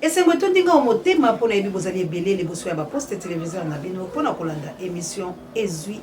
c'est moi tout dinga motema pour na yebi bozali ebele les bosso ya ba poste téléviseur na bino pour na kolanda émission ezui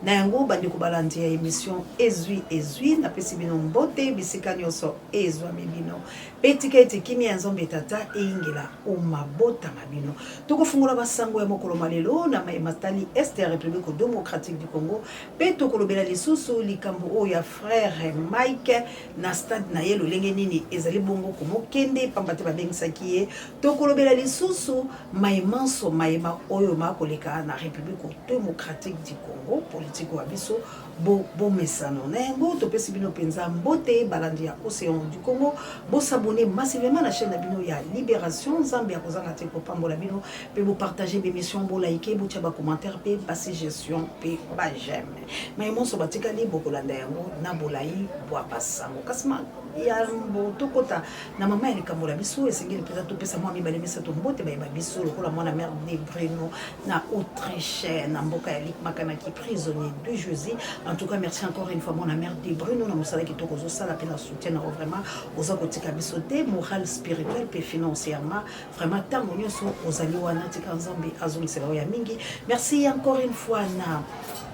na yango bandi ko balandi ya émission ezui na pesi bino mbote bisika nyonso ezwa mibino petiketi kimi ya nzombe tata eingela o mabota mabino tokofungula basango ya mokolo malelo na matali est ya République démocratique du Congo pe tokolobela lisusu likambo o ya frère Mike na stade na yelo lenge nini ezali bongo komokende pambate babengisaki ye tokolobela lisusu maimanso maima oyo makoleka na République démocratique du Congo politique wa biso bo mesano na yango topesi bino penza mbote balandi ya océan du Congo bo s'abonner massivement la chaîne na bino ya Libération Zambia kozanga te ko pambola bino pe bo partager l'émission bo liker bo tia ba commentaire pe ba suggestion pe ba j'aime maimanso batikali bokolanda yango na bolai bo apasango kasma ya mboto kota na mama ya likambola biso esengeli peza topesa mwa mibale misato mbote bayeba biso lokola mwana mère de Bruno na Autriche na mboka ya likmakana qui prisonnier de Jésus. En tout cas merci encore une fois mwana mère de Bruno na mosala ki tokozo sala pe na soutien na vraiment oza kotika biso te moral spirituel pe financièrement vraiment tango nyonso ozali wana tika nzambe azolisela ya mingi. Merci encore une fois na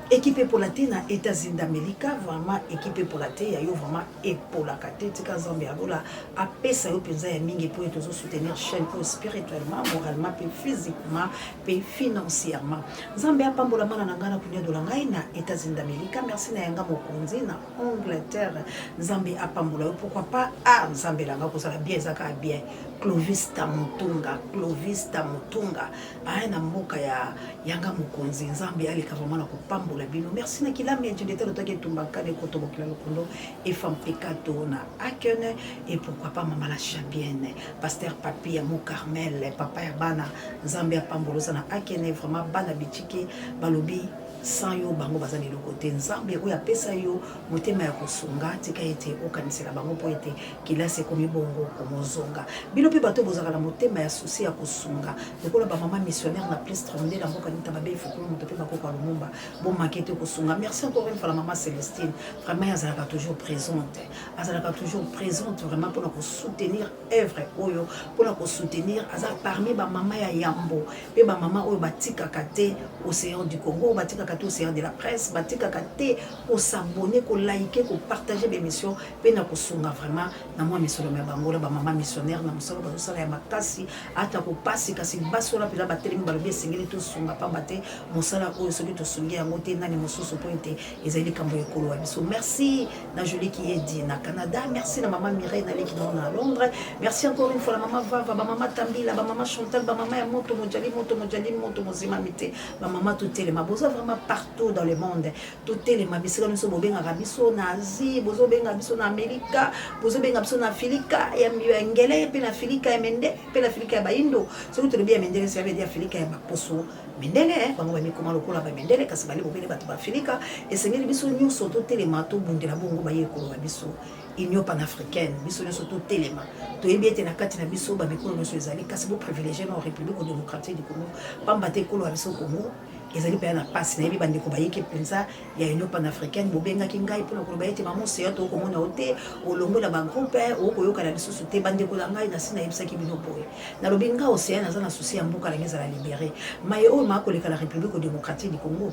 équipé pour la thé na États-Unis d'Amérique vraiment équipé pour la thé ya yo vraiment et pour la kate tika Zambia lola apesa yo penza ya mingi pour to soutenir chaîne pour spirituellement moralement et physiquement et financièrement Zambia pambola mana ngana kunya dola ngai na États-Unis d'Amérique merci na yanga mokonzi na Angleterre Zambia apambola pourquoi pas Zambia langa ko sala bien zaka bien Clovis Tamutunga na mboka ya yanga mokonzi Zambia alika vraiment na kupambola bino merci na kila mais j'étais le temps que tumbaka de kotobo kila lokondo et femme pekato na akene et pourquoi pas mama la chabienne pasteur papi ya mo Carmel papa ya bana Zambia pamboloza na akene vraiment bana bitike balobi sans yo bango bazali le côté Nzambe oya pesa yo motema ya kosunga tika ete okanisela bango po ete kila se komi bongo komozonga bino pe bato bozaka na motema ya souci ya kosunga lokola ba mama missionnaire na plus tremble la mboka nita babe fukulu moto pe bakoka lumumba bon makete kosunga merci encore une fois la maman Célestine vraiment azalaka toujours présente vraiment pour nous soutenir œuvre oyo pour nous soutenir azal parmi ba mama ya Yambo pe ba mama oyo batika kate océan du Congo batika océan de la presse batika kate ko s'abonner ko liker ko partager l'émission pe na ko sunga vraiment na moi misolo me bangola ba mama missionnaire na musolo ba sala ya makasi ata ko pasi kasi basola pe la bateli mbalobi singeli to sunga pa bate musala oyo soki to sungi yango te nani mususu pointe ezali kambo ekolo wa biso merci na Jolie qui est dit na Canada merci na maman Mireille na leki na Londres merci encore une fois la maman Vava ba maman Tambila ba maman Chantal ba maman ya moto mojali moto mozima mite ba maman tutele maboza vraiment partout dans le monde toutes les mabisika nous sommes benga biso na Asie bozo benga biso na Amerika bozo benga biso na Afrika ya ngele pe na Afrika ya mende pe na Afrika ya baindo soki to bien mendele ça veut dire Afrika ya baposo mendele bango ba mikoma lokola ba mendele kasi bali bobele bato ba Afrika et sengeli biso nyuso to telema to bundela bongo ba yekolo ba biso Union panafricaine biso nyuso to telema to yebiete na kati na biso ba mikolo nyuso ezali kasi bo privilégié na République démocratique du Congo pamba te kolo ba biso Congo ezali pe na passe na yebi bandeko bayeke penza ya Union panafricaine bobengaki ngai mpona koloba ete mamo seya tokomona o te olongola bagroupe okoyoka na lisusu te bandeko na ngai nasi nayebisaki bino boye nalobi nga océan naza na susi ya mboka nange ezala libéré maye oyo makoleka na République démocratique du Congo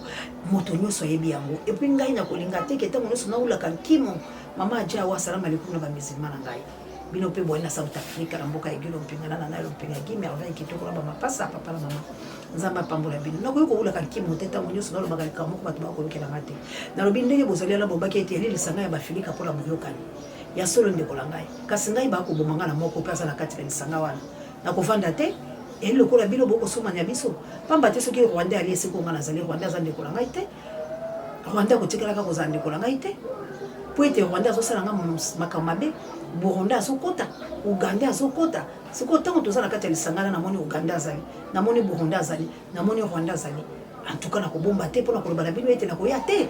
moto nyonso ayebi yango epui ngai nakolinga te ke ntango nyonso naulaka nkimo mama aja awa asalamu alaikum na bamisilma na ngai bino pe boye na South Africa na mboka egilo mpingana na nayo mpinga gi merveille kitoko na bamapasa papa na mama nzamba pambola bino nakoyi koulaka nkimo te ntango nyonso nalobaka likambo moko bato bakolokela te nalobi ndenge bozali ala bobaki ete elilisanga ya bafilika mpola boyokani ya solo ndeko na ngai kasi ngai bakoboma nga na moko mpe aza na kati na lisanga wana nakovanda te eli lokola bino bokosomanya biso pamba te soki Rwanda ali esiko nga nazali Rwanda aza ndeko na ngai te Rwanda kotikalaka kozala ndeko na ngai te po ete Rwanda azosalanga makambo mabe Burundi azokota Uganda azokota siko ntango toza na kati ya lisangana namoni Uganda azali namoni Burundi azali namoni Rwanda azali en tout cas nakobomba te mpona koloba na bino ete nakoya te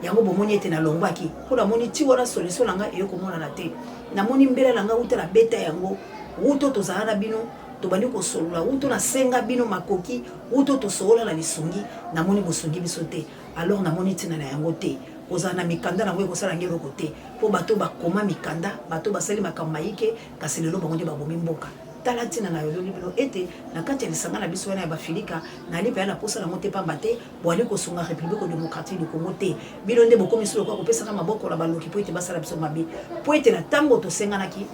yango bomoni ete nalongwaki mpo namoni ti wana solution na ngai eyokomonana te namoni mbela na ngai uta na beta yango uto tozala na bino tobandi kosolola uto nasenga bino makoki uto tosolola na lisungi namoni bosungi biso te alors namoni ntina na yango te kozala na mikanda nango ekosala ngelo kote po bato bakoma mikanda bato basali makambo mayike kasi lelo bango nde babomi mboka talatina na yolo libino ete na kati ya lisanga na biso wana ya bafilika na lipe ya na posa na mote pamba te boali kosunga République démocratique du Congo te bino nde bokomi solo kwa kopesa na maboko na baloki po ete basala biso mabe po ete na tango tosenganaki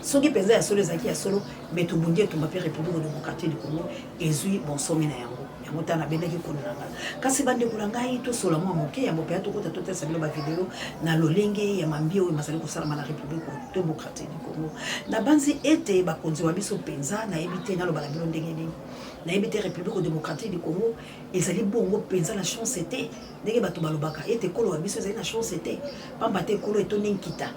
soki penza ya solo ezalaki ya solo me tobundi etumba mpe République démocratique du Congo ezwi bonsomi na yango yango tana bendaki konanga kasi bandeko na ngai tosola mwa moke ya mopea tokota totesa bilo bavideo na lolenge ya mambi oyo masali kosalama na République démocratique du Congo na banzi ete bakonzi wa biso penza nayebi te naloba na bino ndenge nini nayebi te République démocratique du Congo ezali bongo penza na chance te ndenge bato balobaka ete ekolo wa biso ezali na chance te pamba te ekolo etondi nkita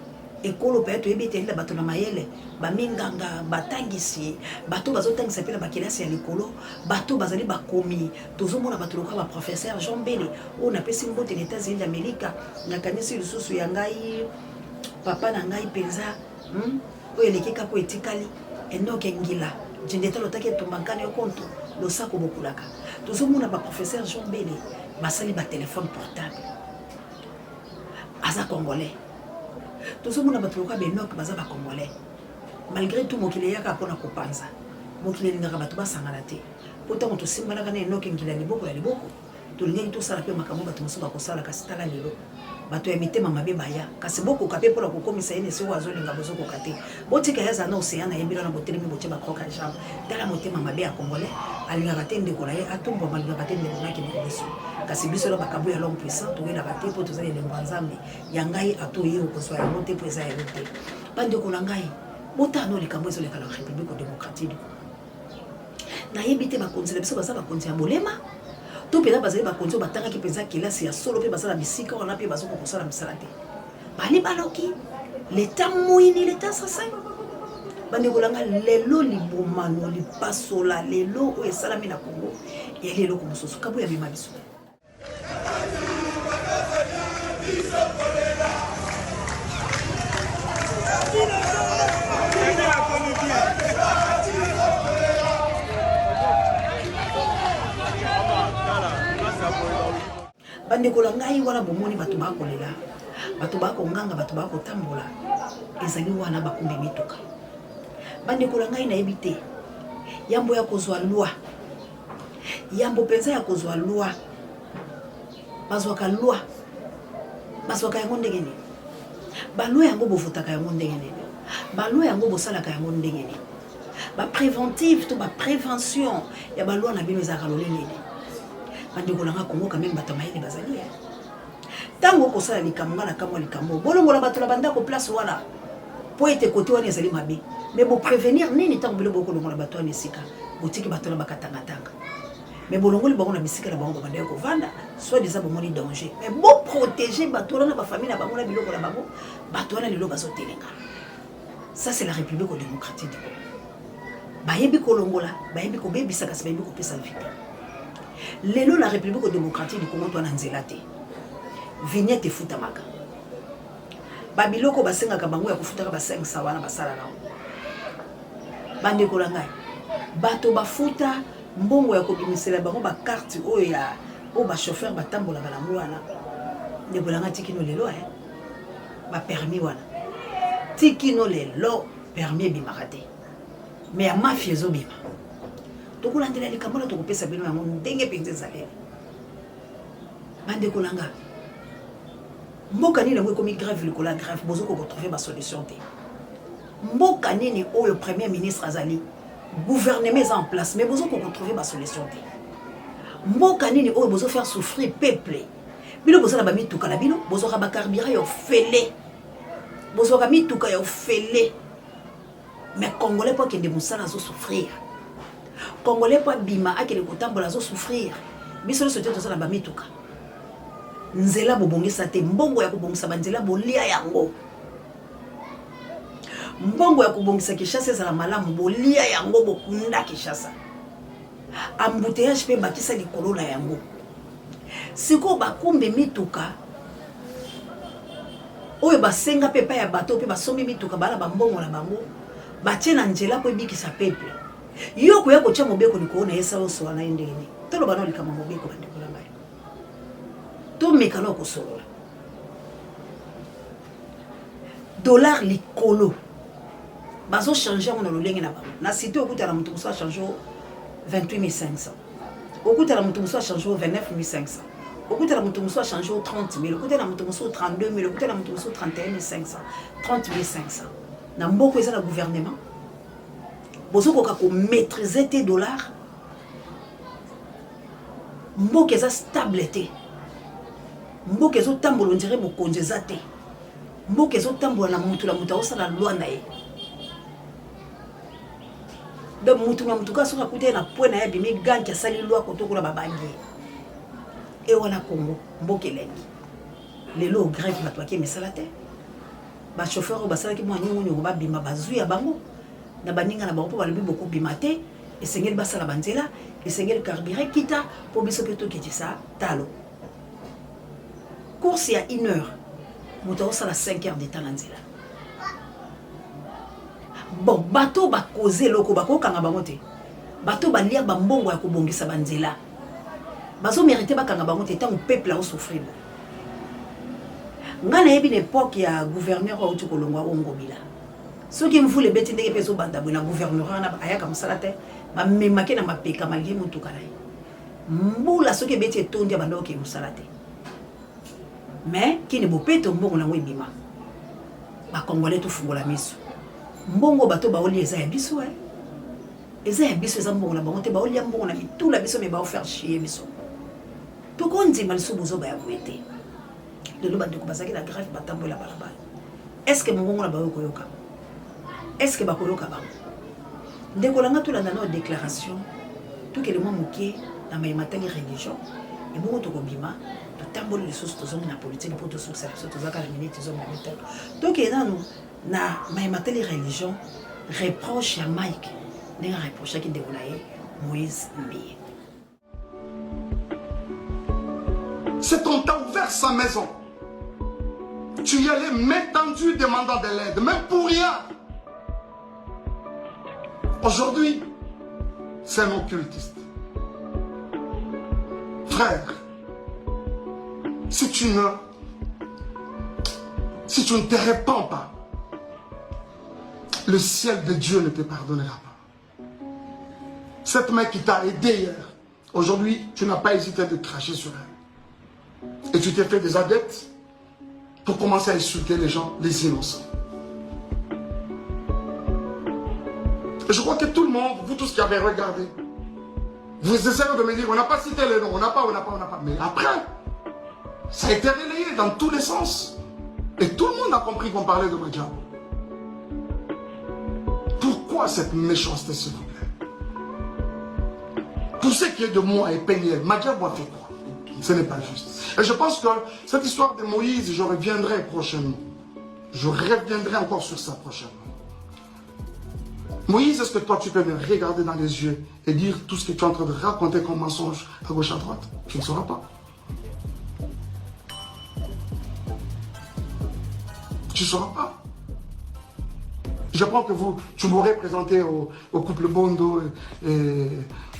ekolo pe to ebite la bato na mayele ba minganga batangisi bato bazotangisa pe na bakilasi ya likolo bato bazali bakomi tozomona bato loka ba professeur Jean Bele on a pesi mbote les États-Unis d'Amérique na kanisi lisusu ya ngai papa na ngai penza oyo lekeka ko etikali enoke ngila jendeta lotaki tumbangane yo konto lo sako bokulaka tozomona ba professeur Jean Bele basali ba téléphone portable aza congolais tous les gens qui ont été congolais. Malgré tout, mokili yaka pona kopanza. Mokili linga bato ba sangalate. Pourtant on to simba na kana enoke ngila liboko ya liboko. To linga to sala pe makambo bato mosuba ko sala kasitala lelo. Bato ya mitema mabe baya. Kasi boko kape pona ko komisa ene se wazo linga bozo ko kate. Botika yaza na océan na yebira na botelemi boche ba kroka jam. Tala motema mabe ya congolais. Alinga katende ko la ye atumba malinga katende ko na ki biso. Kasi biso lo bakabu ya l'homme puissant to na kate po to zali le mbanzambe. Yangai atoyi ko so ya monte po eza ya lote. Bande ko ngai. Botano likambo ezo leka la République démocratique du Congo. Na yebite bakonzi biso baza bakonzi ya bolema. To pela bazali bakonzi batanga ki penza kilasi ya solo pe bazala bisika wana pe bazoko kosala misala te. Bali baloki l'état moyini l'état sasai. Bande kolanga lelo libomano lipasola lelo o esalami na Congo. Ya lelo ko mosusu kabu ya bima biso. Bande kolanga wala bomoni bato ba kolela bato ba konganga bato ba kotambola ezali wana bakumbi mituka bande kolanga na ebite yambo ya kozwa loi yambo penza ya kozwa loi bazwaka loi bazwaka yango ndenge nini ba loi yango bovotaka yango ndenge nini ba loi yango bosalaka yango ndenge nini ba préventive to ba prévention ya ba loi na bino ezaka lolenge nini bande kolanga Congo quand même bato mayele bazali tango ko sala likambo na kamwa likambo bolongola bato la banda ko place wana po ete côté wana ezali mabe mais bo prévenir nini tango bilo boko longola bato wana esika botiki bato la bakatanga tanga mais bolongoli bango na bisika na bango banda ko vanda soit des abomoni danger mais bo protéger bato na ba famille na bango na biloko na bango bato wana lelo bazotelenga ça c'est la République démocratique du Congo bayebi ko longola bayebi ko bebisa kasi bayebi ko pesa vite lelo la République démocratique du Congo to na nzela te vignette futamaka babiloko basenga ka bango ya kufutaka ba 500 wana basala na bande kolanga bato bafuta mbongo ya kobimisela bango ba carte oyo ya o ba chauffeur batambola balango wana ne bolanga tikino lelo ba permis wana tikino lelo permis bimarate mais ya mafia zo bima tokulandela likambo to kopesa bino yango ndenge penze zalele bande kolanga mboka nini ngo komi grève likola grève bozo ko trouver ba solution te mboka nini oyo premier ministre azali gouvernement en place mais bozo ko trouver ba solution te mboka nini oyo bozo faire souffrir peuple bino bozo na ba mituka na bino bozo ka ba carburant yo fele bozo ka mituka yo fele mais congolais pas que de musala zo souffrir congolais pas bima akele kotambola zo souffrir biso sote to sala ba mituka nzela bobongisa te mbongo ya kobongisa banzela bolia yango mbongo ya kobongisa Kinshasa ezala malamu bolia yango bokunda Kinshasa embouteillage pe bakisa likolo na yango siko bakumbe mituka oyo basenga pe pa ya bato pe basombi mituka bala bambongo na bango batie na nzela po ebikisa peuple yo ko ya ko tia mobeko likolo na yesa oso wana ndeni tolo bana likama mobeko bandikola ngai to mekano ko solo dollar likolo bazo changer on a le lenge na ba na cité okuta na mutu so changer 28 500 okuta na mutu so changer 29 500 okuta na mutu so changer 30 000 okuta na mutu so 32 000 okuta na mutu so 31 500 30 500 na mboko eza na gouvernement bozo koka ko maîtriser tes dollars mboka eza stable te mboka ezotambola on dirait mokonzi eza te mboka ezotambola na mutu aosala loi na ye donc mutu na mutu kasi akuti na point na ye abimi ganki asali loi kotokola babangi e wana Congo mboka elengi lelo grève bato bake misala te bachauffeur oyo basalaki mwa nyongo babima bazwi ya bango na baninga na bango mpo balobi bokobima te esengeli basala banzela esengeli carburant kita mpo biso mpe tokitisa talo course ya 1 heure moto aosala 5 heures de temps na nzela bon bato bakoze eloko bakokanga bango te bato balia bambongo ya kobongisa banzela bazomérite bakanga bango te ntango peuple aosouffrir nga nayebi na époque ya gouverneur auti kolongwa ongobila soki mvula ebeti ndenge mpe ezobanda boye na gouverneur wana ayaka mosala te bamemaki na mapeka malgré motuka na ye mbula soki ebeti etondi abanda oke mosala te mais kini bopeto mbongo nango ebima bakongolais tofungola miso mbongo bato baoli eza ya biso eza ya biso eza mbongo na bango te baolia mbongo na mitula biso me baofaire chier biso tokondima lisusu bozoba ya boye te lelo bandeko bazalaki na grève batambola balabala est ce que mbongo na bayo koyoka est ce que bakoyoka bango ndeko langa tolanda na déclaration tokele mwa moke na mayematali religion ebongo tokobima totamboli lisusu tozongi na politique mpo tosukisa biso tozalaka na minute tozongi na mitano tokele nanu na mayematali religion reproche ya Mike ndenge reprochaki ndeko na ye Moïse Mbiye. C'est on t'a ouvert sa maison. Tu y allais main tendue demandant de l'aide, même pour rien. Aujourd'hui, c'est un occultiste. Frère, si tu ne te répands pas, le ciel de Dieu ne te pardonnera pas. Cette main qui t'a aidé hier, aujourd'hui, tu n'as pas hésité de cracher sur elle. Et tu t'es fait des adeptes pour commencer à insulter les gens, les innocents. Et je crois que tout le monde, vous tous qui avez regardé, vous essayez de me dire, on n'a pas cité les noms, on n'a pas. Mais après, ça a été relayé dans tous les sens. Et tout le monde a compris qu'on parlait de Madjabou. Pourquoi cette méchanceté, s'il vous plaît? Tout ce qui est de moi et Péniel, Madjabou a fait quoi? Ce n'est pas juste. Et je pense que cette histoire de Moïse, je reviendrai prochainement. Je reviendrai encore sur ça prochainement. Moïse, est-ce que toi tu peux me regarder dans les yeux et dire tout ce que tu es en train de raconter comme mensonge à gauche à droite? Tu ne sauras pas. Tu ne sauras pas. Je pense que tu m'aurais présenté au couple Bondo et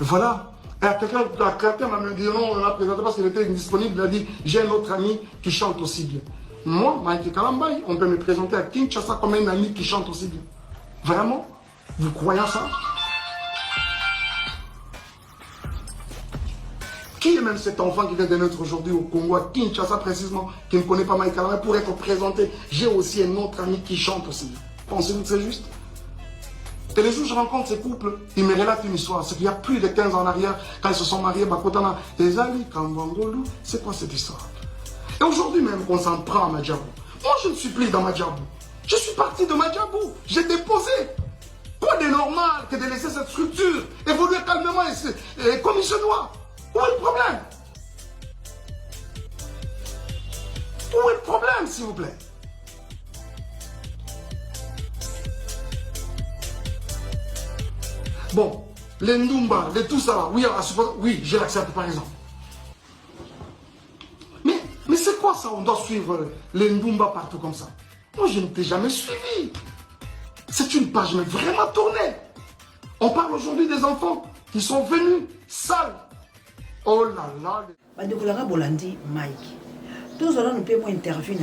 voilà. Et quelqu'un m'a dit non, on l'a présenté parce qu'il était indisponible. Il a dit j'ai un autre ami qui chante aussi bien. Moi, Mike Kalambay, on peut me présenter à Kinshasa comme un ami qui chante aussi bien. Vraiment? Vous croyez à ça? Qui est même cet enfant qui vient de naître aujourd'hui au Congo, à Kinshasa précisément, qui ne connaît pas Mike Kalambay, pour être présenté? J'ai aussi un autre ami qui chante aussi bien. Pensez-vous que c'est juste? Et les jours où je rencontre ces couples, ils me relatent une histoire. C'est qu'il y a plus de 15 ans en arrière, quand ils se sont mariés, Bakotana, Ezali, Kambangolu, c'est quoi cette histoire? Et aujourd'hui même qu'on s'en prend à Madjabou. Moi, je ne suis plus dans Madjabou. Je suis parti de Madjabou. J'ai déposé. Quoi de normal que de laisser cette structure évoluer calmement et comme il se doit? Où est le problème? Où est le problème, s'il vous plaît? Bon, les Ndumba, les tout ça, oui, je l'accepte par exemple. Mais c'est quoi ça? On doit suivre les Ndumba partout comme ça. Moi, je ne t'ai jamais suivi. C'est une page mais vraiment tournée. On parle aujourd'hui des enfants qui sont venus sales. Oh là là. Badekolanga Bolandi Mike. Tous nous pouvons interview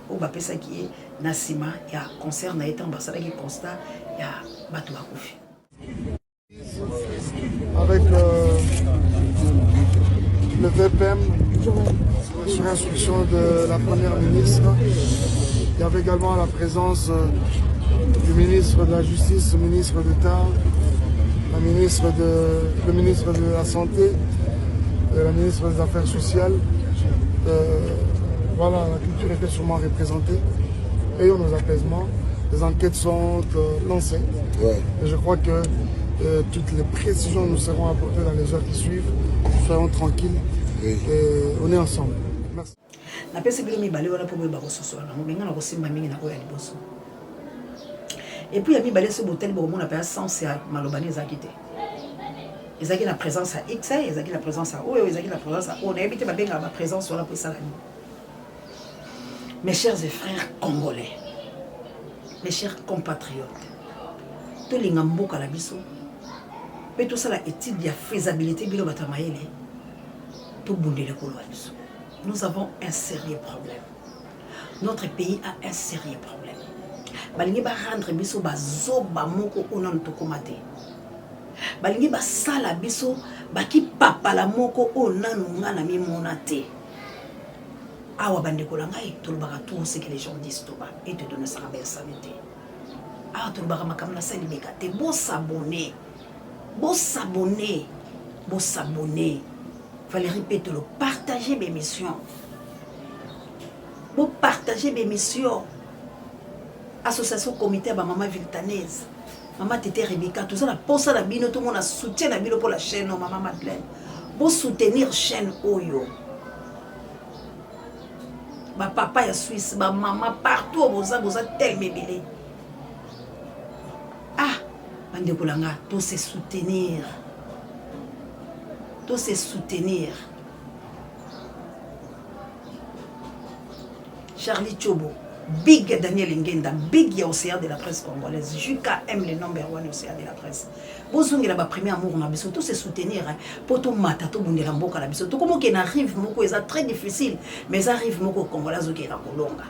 au Bapesa qui est Nassima, il y a concert, il y a ambassade qui constat, il y a Batou Bakoufi. Avec le VPM, sur instruction de la première ministre, il y avait également la présence du ministre de la Justice, le ministre d'État, le ministre de la Santé, la ministre des Affaires sociales. Voilà, la culture était sûrement représentée. Ayons nos apaisements. Les enquêtes sont lancées. Ouais. Et je crois que toutes les précisions nous seront apportées dans les heures qui suivent. Soyons tranquilles. Oui. Et on est ensemble. Merci. Et puis il y a mis balai ce hôtel pour mon appel sans malobani zakite. Ils ont la présence à X, ils ont la présence à O, ils ont la présence à O. On a évité ma présence sur la puissance. Mes chers et frères congolais, mes chers compatriotes, tous les Ngamboka la biso, mais tout ça la étude de la faisabilité de l'Obatamayele, tout bondé le couloir biso. Nous avons un sérieux problème. Notre pays a un sérieux problème. Balingi ba rendre biso ba zoba moko onan tokomate. Balingi ba sala biso ba ki papa la moko onan ngana mi monate. Awa bandeko la ngai tolobaka tout ce que les gens disent toba et te donner sa belle santé. Ah tolobaka makamna sali bekate bo s'abonner. Bo s'abonner. Bo s'abonner. Fallait répéter le partager mes missions. Bo partager mes missions. Association comité ba maman Viltanaise. Maman Tété Rebecca, tout ça la pour ça la bino tout le monde a soutien la bino pour la chaîne maman Madeleine. Bo soutenir chaîne Oyo. Ba papa ya Suisse, ba maman partout boza tel mebele. Ah, bande kolanga, tout se soutenir. Tout se soutenir. Charlie Chobo, Big Daniel Ngenda, Big Océan de la presse congolaise. JKM le number 1 Océan de la presse. Bozungi la ba premier amour na biso tout se soutenir pour tout mata tout bundela mboka la biso. Tout comme qui n'arrive moko est très difficile mais ça arrive moko congolais zo qui na kolonga.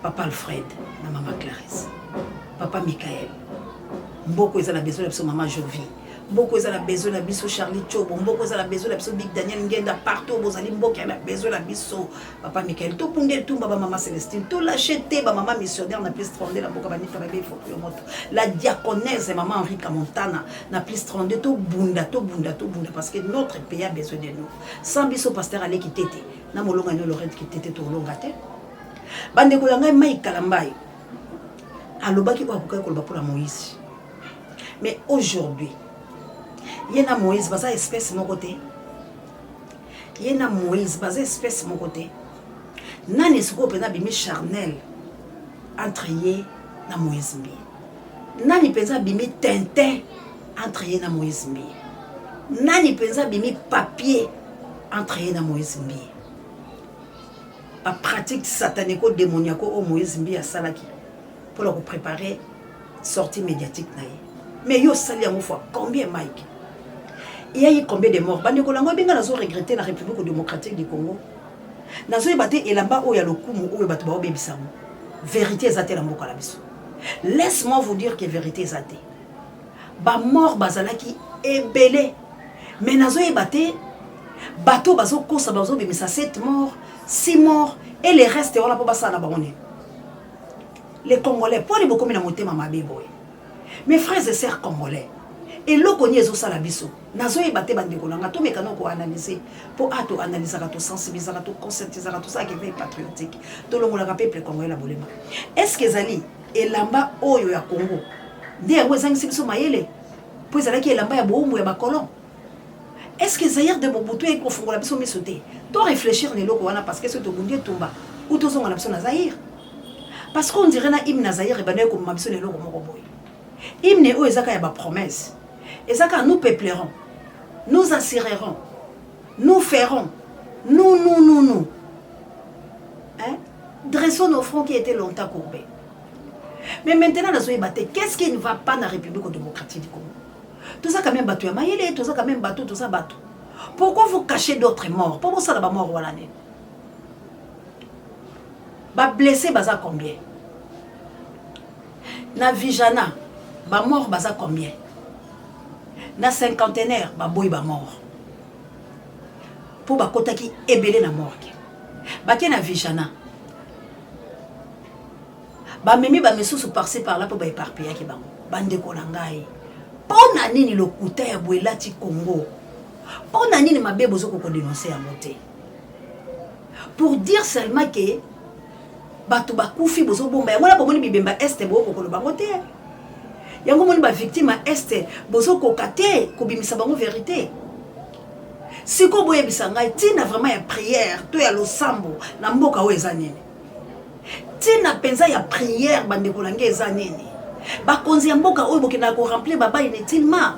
Papa Alfred na maman Clarisse. Papa Michael. Mboko est la besoin de maman Jovi. Mboko est la besoin de biso Charlie Chobo. Mboko est la besoin de biso Big Daniel Ngenda partout bozali mboko a besoin de biso Papa Michael. Tout pundé tout baba maman Célestine. Tout l'acheter ba maman missionnaire na plus 32 la mboka banita ba faut que moto. La diaconesse maman Henrica Montana na plus 32 tout bunda parce que notre pays a besoin de nous. Sans biso pasteur aller qui tété. Na molonga no Lorette qui tété to longa té. Bande ko yanga mai kalambai. Alobaki kwa kuka ko pour la Moïse. Mais aujourd'hui il y a Moïse basa espèce mon côté. Il y a Moïse basa espèce mon côté. Nani soko pena bimi charnel entre yé na Moïse mbi. Nani penza bimi tintin entre yé na Moïse mbi. Nani penza bimi papier entre yé na Moïse mbi. La pratique satanico démoniaco au Moïse mbi à salaki pour le préparer sortie médiatique naïe. Mais yo sali à fois combien Mike? Il y a eu combien de morts? Bandeko lango benga nazo regretter la République démocratique du Congo. Nazo ebate elamba o ya lokumu o ebatu ba obebisamu. Vérité ezate la mboka la biso. Laisse-moi vous dire que vérité ezate. Ba mort bazalaki ebele. Mais nazo ebate bato bazo kosa bazo bemisa 7 morts, 6 morts et les restes on a pas basa na bango. Les Congolais pour les beaucoup na motema mabe boy. Mes frères et sœurs congolais. Et l'eau qu'on y est au salabiso. Nazo y batte bande kolanga. Tout mécano qu'on analyser. Pour ato analyser à tout sensibiliser à tout conscientiser à tout ça qui est patriotique. Tout le monde a peuple congolais la bolema. Est-ce que Zali et lamba oyo ya Congo? Dès à Wezang Sibso Mayele. Puis Zali qui est lamba ya Boumou ya Bakolon. Est-ce que Zahir de Mobutu est confondre la biso misoté? Tu réfléchir les locaux parce que c'est au Bundier Tomba. Ou tous ont la biso na Zahir. Parce qu'on dirait na hymne Zahir et bané comme ma biso les locaux moroboy. Hymne o ezaka ya ba promesse. Ezaka nous peuplerons. Nous assurerons. Nous ferons. Nous. Hein? Dressons nos fronts qui étaient longtemps courbés. Mais maintenant, qu'est-ce qui ne va pas dans la République démocratique du Congo? Tout ça quand même battu à Maïle, tout ça quand même battu, tout ça battu. Pourquoi vous cachez d'autres morts? Pourquoi ça n'a pas mort ou l'année? ba blessé baza combien? Na Vijana ba mort baza combien? Na cinquantenaire ba boy ba mort. Pour ba kota ki ebele na morgue. Ba ke na Vijana. Ba memi ba mesusu par-ci par-là pour ba éparpiller ki bango. Bande ko na ngai. Pona nini lokuta ya bwelati Congo? Pona nini mabe bozo ko dénoncer à monter? Pour dire seulement que bato bakufi bozo bomba yango na bomoni bibemba este boko ko bango te. Yango moni ba victime este bozo ko kate ko bimisa bango vérité. Si ko boye bisanga tina vraiment ya prière to ya losambo na mboka o ezanini. Tina penza ya prière bande ko lange ezanini. Ba konzi ya mboka o bokina ko remplir baba inutilement.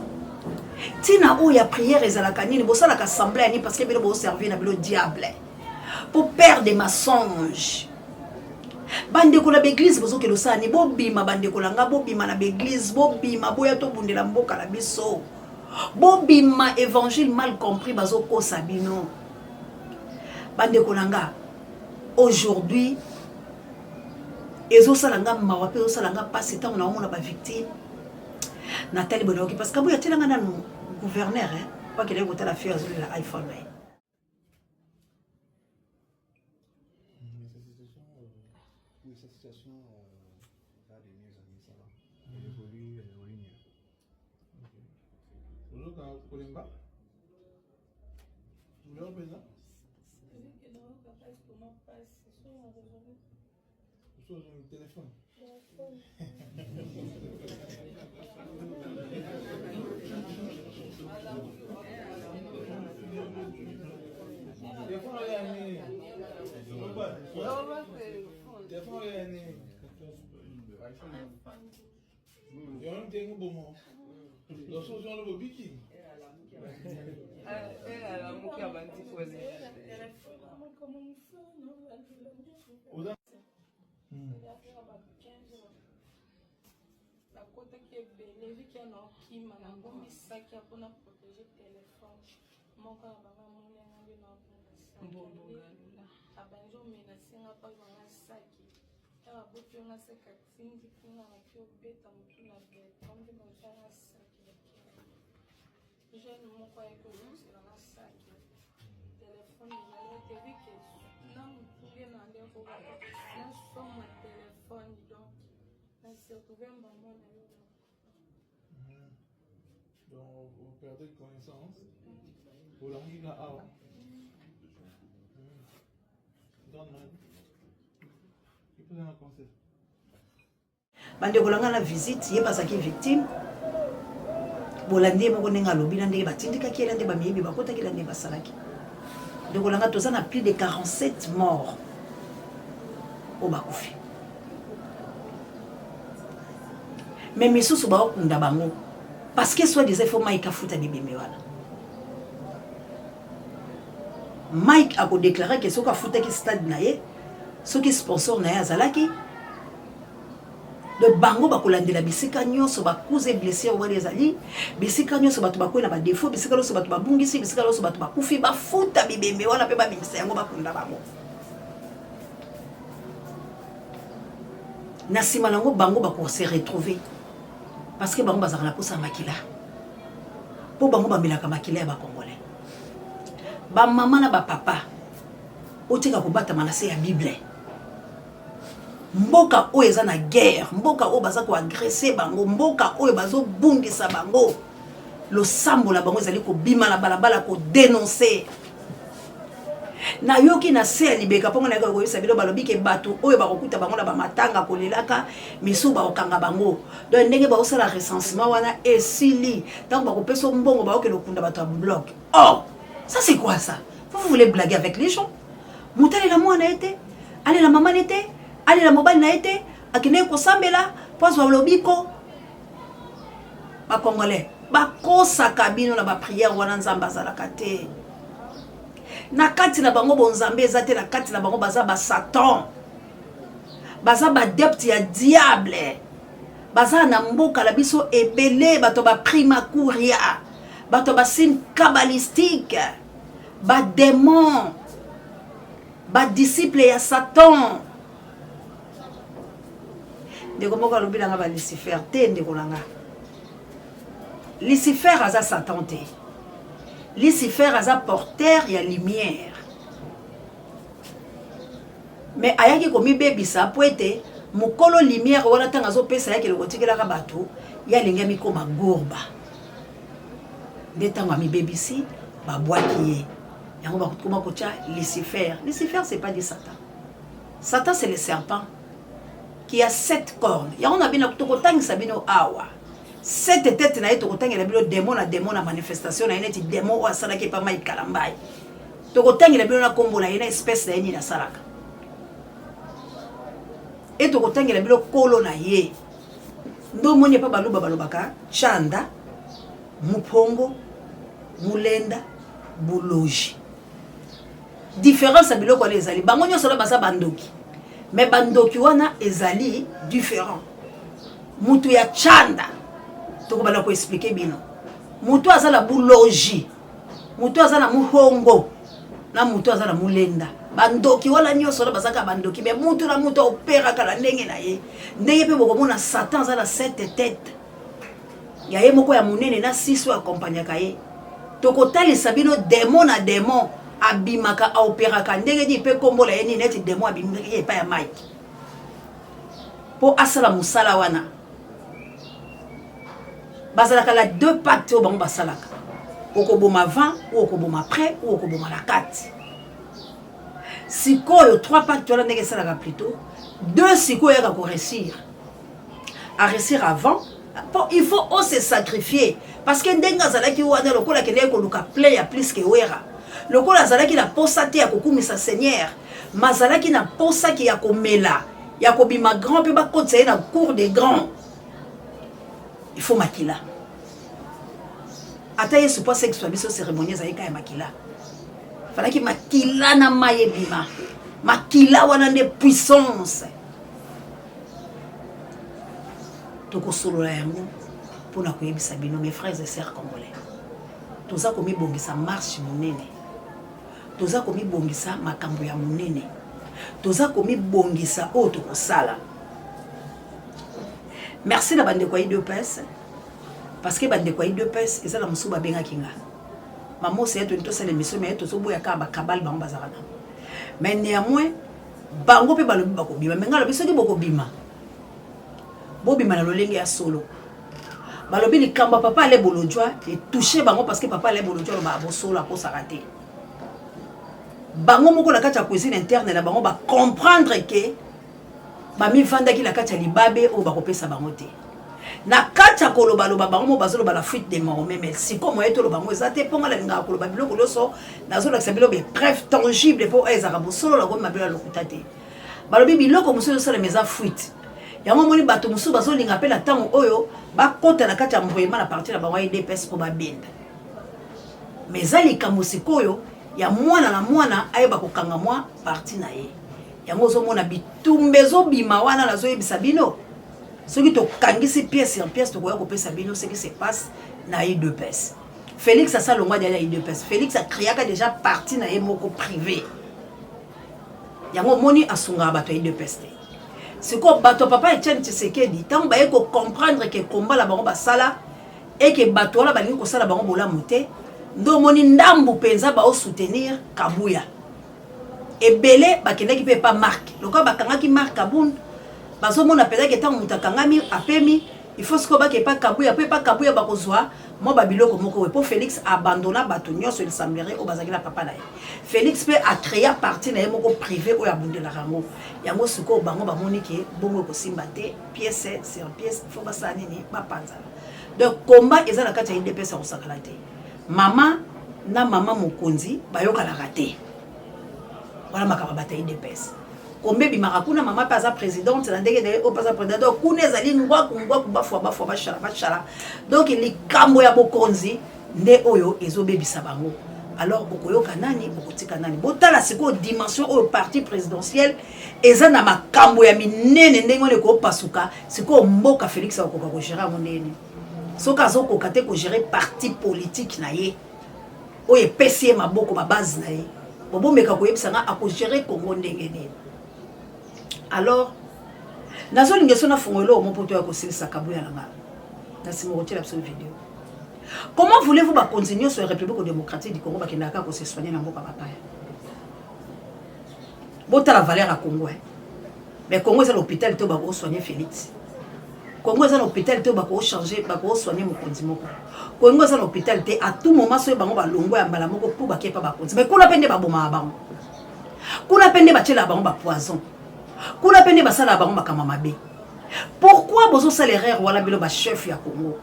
Tina o ya prière ezalaka nini bosala ka assemblée ni parce que bilo bo servir na bilo diable. Pour perdre des mensonges. Bande ko la l'église bozo ke lo sa ni bobima bande ko langa bobima na l'église bobima boya to bundela mboka la biso. Bobima évangile mal compris bazo ko sabino. Bande ko langa aujourd'hui ezo salanga mawa pe ezo salanga passe temps na omona ba victime. Nathalie Bonoki parce que boya telanga na gouverneur hein pas qu'elle ait goûté la fille azul la iPhone. Cette situation va de mieux en mieux, ça va. Elle évolue mieux. Bonjour, Kolimba. Vous voulez représenter? Sur le téléphone. Donc, vous perdez connaissance. Vous l'avez là avant. Il peut un conseil. Bande kolanga na visite ye pasaki victime. Bolandi moko nenga lobi na ndenge batindika ki elande ba miyebi bakota ki lande basalaki. De kolanga toza na plus de 47 morts au bakufi. Mais misusu ba okunda bango parce que soit des efforts Mike a fouta bibeme wana. Mike a déclaré que soka fouta ki stade na ye, soki sponsor na ye azalaki de bango bakolandela bisika nyonso bakuze blessé wali ezali bisika nyonso bato bakoyena ba défaut bisika nyonso bato babungisi bisika nyonso bato bakufi bafuta bibeme wana pe babimisa yango bakunda bango. Na sima nango bango bako se retrouver parce que bango bazaka na posa makila po bango bamilaka makila ya ba congolais ba mama na ba papa otika ko bata manase ya bible mboka oyo eza na guerre mboka oyo baza ko agresser bango mboka oyo bazo bungisa bango lo sambo la bango ezali ko bima la balabala ko dénoncer na yoki na se libeka pongo na ko yebisa bilo balobi ke bato oyo bakokuta bango na ba matanga kolelaka misu ba okanga bango donc ndenge ba osala recensement wana esili donc ba kopesa mbongo ba okelo kunda bato bloc. Oh, ça c'est quoi ça? Vous voulez blaguer avec les gens? Moutali la mwana été, allez la maman était, allez la mobile na été, akine ko sambela, pose wa lobiko. Ba congolais, ba kosa kabino na ba prière wana nzamba za la kate. Na kati na bango bonzambe ezate na kati na bango baza ba Satan. Baza ba adepte ya diable. Baza na mboka la biso ebele bato ba prima kuria. Bato ba signe kabbalistique. Ba démon. Ba disciple ya Satan. ndeko moko alobi nanga ba Lucifer te ndeko nanga. Lucifer aza Satan te. Lucifer aza porteur ya lumière. Mais ayaki komi bebisa po ete mokolo lumière wana tanga zo pesa yake lokotikelaka bato ya linga mikoma gourba. Nde tanga mi bebisi ba boaki ye. Yango ba koma kocha Lucifer. Lucifer c'est pas du Satan. Satan c'est le serpent qui a 7 cornes. Yango na bina kutokotang sabino awa. 7 têtes na yeto kotang la bilo démon na manifestation na ineti démon wa sala ke pa mai kalambai. Tokotang la bilo na kombo na ina espèce na yeni na salaka. Et to kotang la bilo kolo na ye. Ndo moni pa baluba balobaka chanda mupongo mulenda buloji. Différence à biloko les ezali bango nyonso basa bandoki mais bandoki wana ezali différent. Mutu ya chanda to ko bala ko expliquer bino mutu azala buloji mutu azala muhongo na mutu azala mulenda bandoki wala nyonso basaka bandoki mais mutu na mutu opéra kala ndenge na ye ndenge pe boko mona Satan azala 7 têtes ya ye moko ya munene na 6 accompagnaka ye to ko talisa bino démon na démon abimaka a opéra ka ndenge di pe kombola ye ni neti démon abimaka ye pa ya Mike po asala musala wana bazalaka la 2 pactes au bango basalaka okoboma 20 ou okoboma près ou okoboma la 4 sikoyo 3 pactes wana ndenge salaka plutôt 2 sikoyo yaka ko réussir à réussir avant. Bon, il faut aussi se sacrifier parce que ndenge azalaki wana lokola kende ko luka play ya plus que wera lokola azalaki na posate ya kokumisa Seigneur mazalaki na posaki ya komela ya kobima grand pe ba kotse na cour des grands. Il faut makila ata yesu pas sexe biso cérémonie zaika ya makila falaki makila na maye bima makila wana ne puissance toko solola yango pona koyebisa bino mes frères et sœurs congolais toza komi bongisa marche monene toza komi bongisa makambo ya monene toza komi bongisa o to kosala. Merci na bande kwa IDPS parce que bande kwa IDPS ezala musuba benga kinga maman c'est to nto sala mission mais to so boya ka ba kabal bango bazana mais néanmoins bango pe balobi bako bima menga lobi soki boko bima bobima na lolenge ya solo balobi likamba papa ale bolojwa et toucher bango parce que papa ale bolojwa lo ba solo ko sarate bango moko la kati ya cuisine interne na bango ba comprendre que ba mi vanda ki la kati ya libabe o ba kopesa bango te na kati ya koloba loba bango mo bazolo ba la fuite de mort mais si comme eto lo bango ezate ponga la nga koloba biloko loso nazo la sabilo be preuve tangible pour ezaka bo solo la ko mabela lokutate balobi biloko muso sala meza fuite yango moni bato musu bazo linga pe la tango oyo ba kota na kati ya mvoyema na partir na bango IDPS po ba benda mais ali kamusikoyo ya mwana na mwana ayeba kokanga mwa parti na ye yango zo mona bitumbezo bima wana na zo yebisa bino soki to kangisi pièce sur pièce to koya ko pesa bino ce qui se passe na IDPS. Félix a ça longwa ya IDPS. Félix a créé déjà parti na ye moko privé yango moni asunga bato IDPS te siko bato papa Etienne Tshisekedi tant ba ko comprendre que combat la bango basala et que bato la balingi ko sala bango bolamu te ndo moni ndambu penza ba o soutenir Kabuya ebele bakendaki pe pa marque loka bakangaki marque Kabund bazo mona peza ke tant mutakangami apemi il faut ce que pas Kabuya pe pas Kabuya bakozwa mo babiloko moko we po Félix abandonna bato nyonso il semblerait au bazaki na papa na ye Félix pe a créé parti na ye moko privé o ya bundela rango yango suko bango ba moni ke bongo ko simba te pièce sur pièce il faut basala nini ba panzala donc combat ezala kati ya IDPS o sakala te mama na mama mokonzi bayokala raté wala makaba bata IDPS kombe bimaka kuna mama paza présidente na ndenge de o paza président donc kuna ezali ngwa bafwa bachala donc likambo ya bokonzi nde oyo ezobebisa bango alors bokoyoka nani bokotika nani botala siko dimension au parti présidentiel eza na makambo ya minene ndenge on ko pasuka siko mboka Félix akoka ko gérer monene soka zoko kate ko gérer parti politique na ye oye pesi maboko ba base na ye bobo meka ko yebisanga ako gérer Congo ndenge nini. Alors nazo lingeso na fongolo mo poto ya ko silisa kabuya langa na simo rotela sur vidéo. Comment voulez-vous ba continuer sur la République démocratique du Congo ba kinaka ko se soigner na mboka bapaya? Bota la valeur à Congo. Mais Congo c'est l'hôpital to ba ko soigner Félix. Congo c'est l'hôpital to ba ko changer ba ko soigner mon condiment. Congo c'est l'hôpital te à tout moment so bango ba longo ya mbala moko pour ba kepa ba konti. Mais kuna pende ba boma bango. Kuna pende ba tshela bango ba poison. Kuna pende ba sala bango ba kamamabe. Pourquoi bozo salaire wala bilo ba chef ya Congo?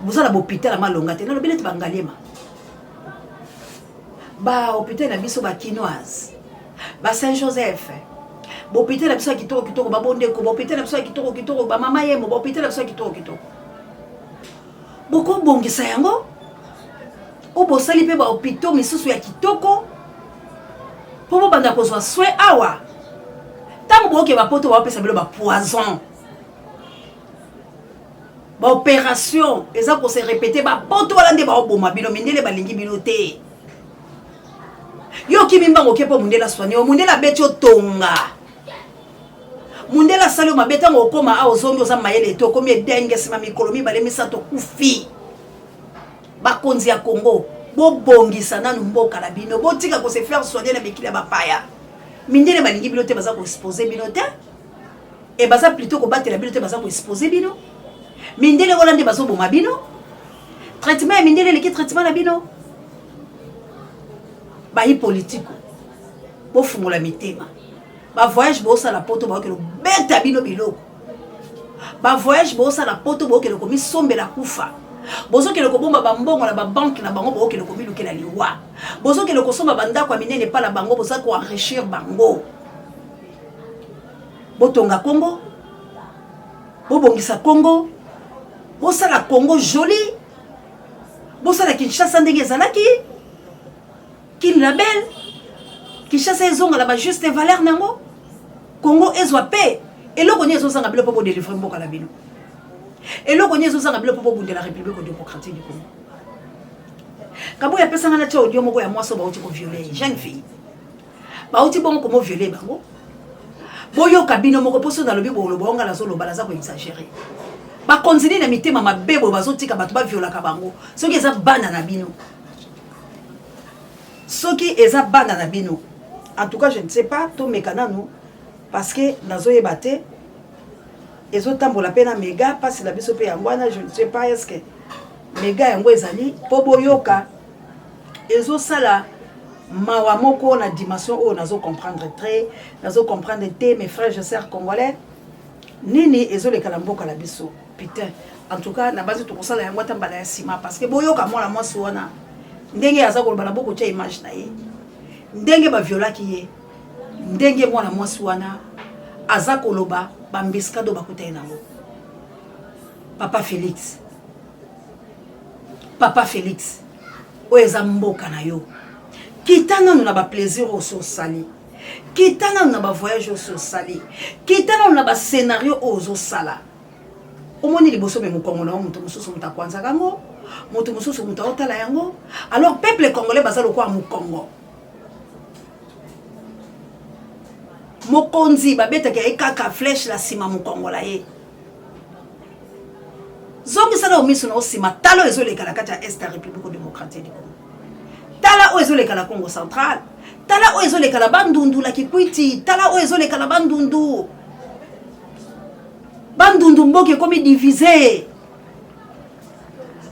Vous avez l'hôpital à Malongate, non, le billet Bangalema. Bah, hôpital à Bisso, bah, Quinoise, bah, Saint-Joseph, bah, hôpital à Bisso, Kitoro, bah, Bondeko, bah, hôpital à Bisso, Kitoro, bah, Mamayemo, bah, hôpital à Bisso, Kitoro. Beaucoup bongi sayango, ou bo salipe, bah, hôpital, mais sous ya Kitoko, pour vous banda kozwa soin awa. Tant que vous poto, vous avez bah, poison. Ba opération eza ko se répéter ba poto wala nde ba oboma bino mindele balingi bino te yo kimimba ngo kepo mundela soigner mundela beti otonga mundela salo mabeta ngo koma a ozongo za mayele to komi denge sima mikolo mi bale misato kufi ba konzi ya Congo bo bongisa nanu mboka la bino bo tika ko se faire soigner na mikila ba paya mindele balingi bino te baza ko exposer bino te et baza plutôt ko battre la bino te baza ko exposer bino. Mindele Hollande bazo boma bino. Traitement mindele leki traitement la bino. Ba yi politique. Bo fungola mitema. Ba voyage bo sa la poto ba ke lo beta bino biloko. Ba voyage bo sa la poto bo ke lo komi sombe la kufa. Bozo ke lo ko bomba ba mbongo na ba banque na bango bo ke lo komi lu ke la liwa. Bozo ke lo ko somba banda kwa minene pa la bango boza ko enrichir bango. Botonga Congo. Bo bongisa Congo. Bosa la Congo joli. Bosa la Kinshasa ndenge ezalaki. Kin label. Kinshasa ezonga la ba juste valeur nango. Congo ezwa paix. Et lo koni ezosanga bilo popo délivrer mboka la bino. Et lo koni ezosanga bilo popo bundela République démocratique du Congo. Kabo ya pesa ngana cha audio moko ya mwaso ba uti ko violer jeune fille. Ba uti bongo komo violer bango. Boyo kabino moko poso na lobi bo lobonga la solo balaza ko exagérer. Ba continue na mitema mabebo bazotika bato ba viola ka bango soki eza bana na bino soki eza bana na bino en tout cas je ne sais pas to mekanano parce que nazo yebate ezo tambola pena mega passe la biso pe yangwana je ne sais pas est-ce que mega yango ezali po boyoka ezo sala mawa moko na dimension o nazo comprendre te mes frères et sœurs congolais nini ezo le kalamboka la biso. Putain, en tout cas, na base to kosala yango tambala ya sima parce que boyoka mwana mwasi wana ndenge aza ko bala boko tia image na ye ndenge ba violaki ye ndenge mwana mwasi wana aza koloba ba mbiskado bakutay nango Papa Félix o eza mboka na yo kitana na ba plaisir au so sali kitana na ba voyage au so sali kitana na ba scénario au so sala. Omoni liboso me mukongo na mutu mususu mutakwanza kango mutu mususu mutotala yango alors peuple congolais bazalo kwa mukongo mokonzi babeta ke ekaka flèche la sima mukongo la ye zongi sala omiso na osima talo ezoleka la kati ya est République démocratique du Congo tala o ezoleka la Congo central tala o ezoleka la bandundu la Kikwiti tala o ezoleka la bandundu bandundu mboke komi divisé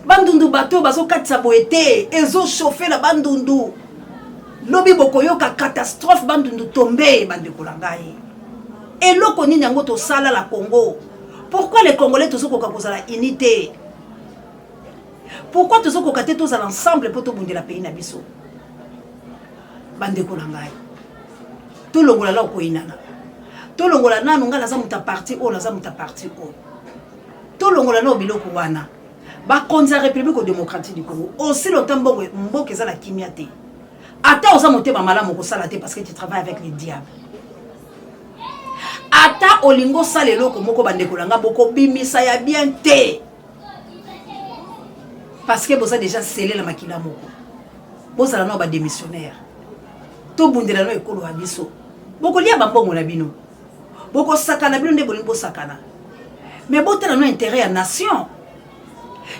bandundu bato bazo katisa boete ezo chauffer la bandundu lobi bokoyoka catastrophe bandundu tombe bande kolangai eloko nini yango to sala la Congo. Pourquoi les Congolais tous ko kozala unité? Pourquoi tous ko kate tous ensemble pour tout monde la pays na biso bande kolangai tout longola la ko inana to longola nanu ngala za muta parti o la za muta parti o to longola no biloko wana ba konza République démocratique du Congo aussi longtemps bongo mboke za la kimia te ata oza motema malamu ko sala te parce que tu travailles avec les diables ata olingo sala eloko moko bande kolanga boko bimisa ya bien te parce que boza déjà scellé la makila moko bozala no ba démissionnaire to bundela no ekolo ya biso boko lia ba mbongo na bino Boko sakana bino nde bolingo sakana. Mais bote na no intérêt à nation.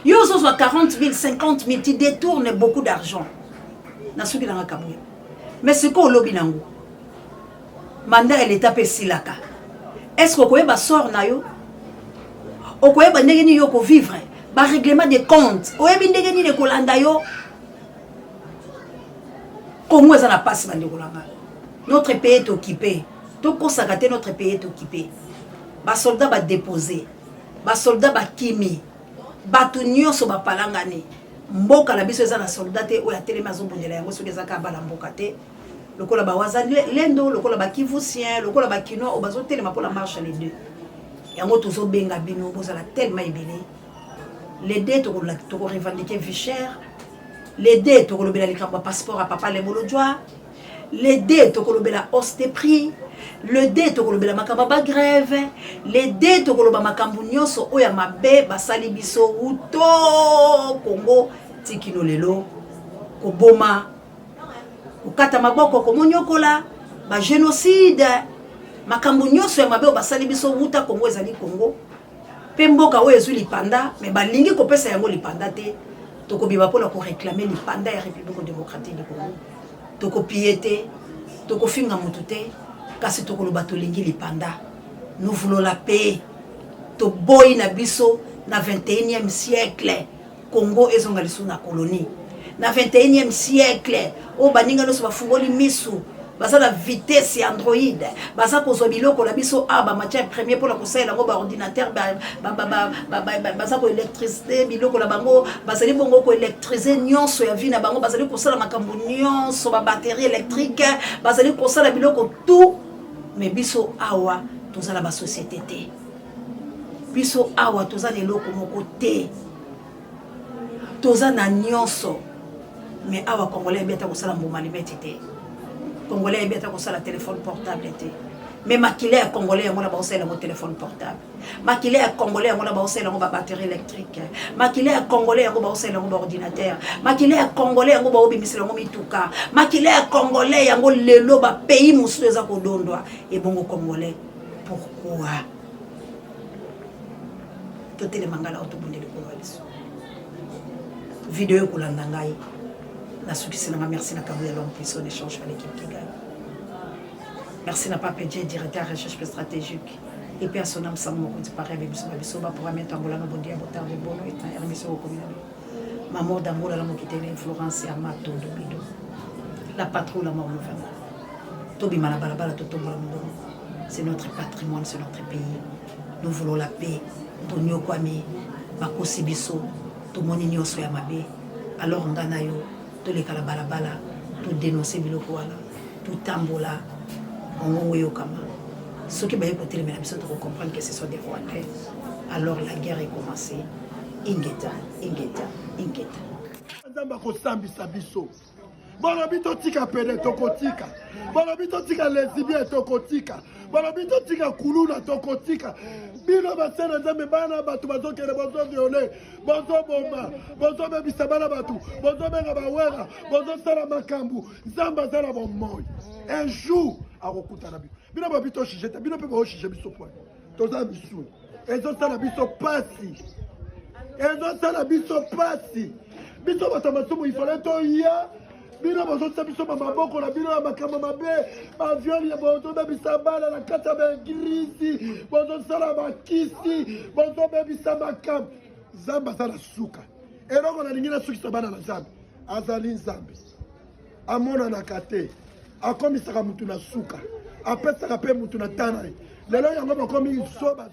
Yo zo 40 000, 50 000, tu détournes beaucoup d'argent. Nasuki na kabouya. Mais ce qu'on lobby nango. Mandat elle est tapé silaka. Est-ce que vous ba sort na yo? Okoye ba ndenge ni yo ko vivre. Ba règlement des comptes. Oyebi ndenge ni de kolanda yo. Comment ça n'a pas si bande kolanga? Notre pays est occupé. Tout consacré notre pays est occupé. Ba soldat ba déposé. Ba soldat ba kimi. Batu nyonso ba palangane. Mboka la biso eza na soldat te o ya telema zo bondela yango soki eza ka bala mboka te. Lokola ba waza lendo, lokola ba kivusien, lokola ba kino o bazo telema pour la marche les deux. Yango tozo benga bino bozala tellement ebele. Les deux to revendiquer vie chère. Les deux to kolobela likambo passeport à papa le bolodjoa. Les deux to kolobela hausse des prix. Le dé to kolobela makamba ba grève. Les deux to koloba makambu nyonso oya mabe basali biso uto Congo tikino lelo ko boma ko kata maboko ko monyokola ba génocide makambu nyonso ya mabe basali biso uta Congo ezali Congo pe mboka oyo ezuli panda mais balingi ko pesa yango lipanda te to ko biba pona ko réclamer lipanda ya République démocratique du Congo to ko piété to ko finga mutute kasi to ko lobato lingi lipanda. Nous voulons la paix. To boy na biso na 21e siècle. Congo ezongali sous na colonie. Na 21e siècle, o baninga no so bafungoli misu. Basa la vitesse Android. Basa ko zo biloko la biso ba matière première pour la conseil ngo ba ordinateur basa ko électricité biloko la bango basali bongo ko électriser nyonso ya vie na bango basali ko sala makambo nyonso ba batterie électrique basali ko sala biloko tout mais biso awa tozala ba société te biso awa tozala eloko moko te tozana nyonso mais awa congolais beta ko sala mboma limete te congolais beta ko sala téléphone portable te mais makile ya congolais yango na ba osala mo téléphone portable makile ya congolais yango na ba osala mo ba batterie électrique makile ya congolais yango ba osala mo ba ordinateur makile ya congolais yango ba obimisela mo mituka makile ya congolais yango lelo ba pays musu eza ko dondwa et bongo congolais. Pourquoi? Tout est le mangala autobondé de Koualis. Vidéo Koulandangaï. La succès n'a merci na Kabouya l'homme puissant échange à l'équipe qui gagne. Merci n'a pas pédé directeur recherche stratégique. Et puis à son âme, ça m'a dit pareil avec Bisoba pour mettre en bola bondi à botar de bono et un émission au communal. Maman d'Angola la quitté Florence et Amato de Bido. La patrouille la mort nouvelle. Tobi Malabalabala Totombola Mbono. C'est notre patrimoine, c'est notre pays. Nous voulons la paix. Tonyo Kwame, Bakosi Biso, Tomoni Nyoso Yamabe. Alors on a yo, tous les Kalabalabala, tout dénoncer Bilokouala, tout Tambola, on a Kama. Ceux qui m'ont écouté les mêmes choses pour comprendre que ce sont des Rwandais. Alors la guerre est commencée. Ingeta, Ingeta, Ingeta. Bonabito tika pede tokotika. Bonabito tika lesibia tokotika. Bonabito tika kuluna tokotika. Bino basena nzambe bana batu bazokere bozo viole. Bozo bomba. Bozo bebisa bana batu. Bozo benga bawera. Bozo sala makambu. Nzamba sala bomoy. Un jour akokuta na bino. Bino babito shijeta. Bino pe ba shije biso point. Toza biso. Ezo sala biso pasi. Ezo sala biso pasi. Biso batamasumu ifale to ya. Bino bozo biso maboko na bino makamba mabe ba viol ya bozo bebisa bana na kata ba grisi bozo sala ba kisi bozo bebisa makamba zamba sala suka eroko na lingina suki sabana na zambi azali nzambi amona na kate akomisaka mutu na suka apesaka pe mutu na tana lelo yango bakomi soba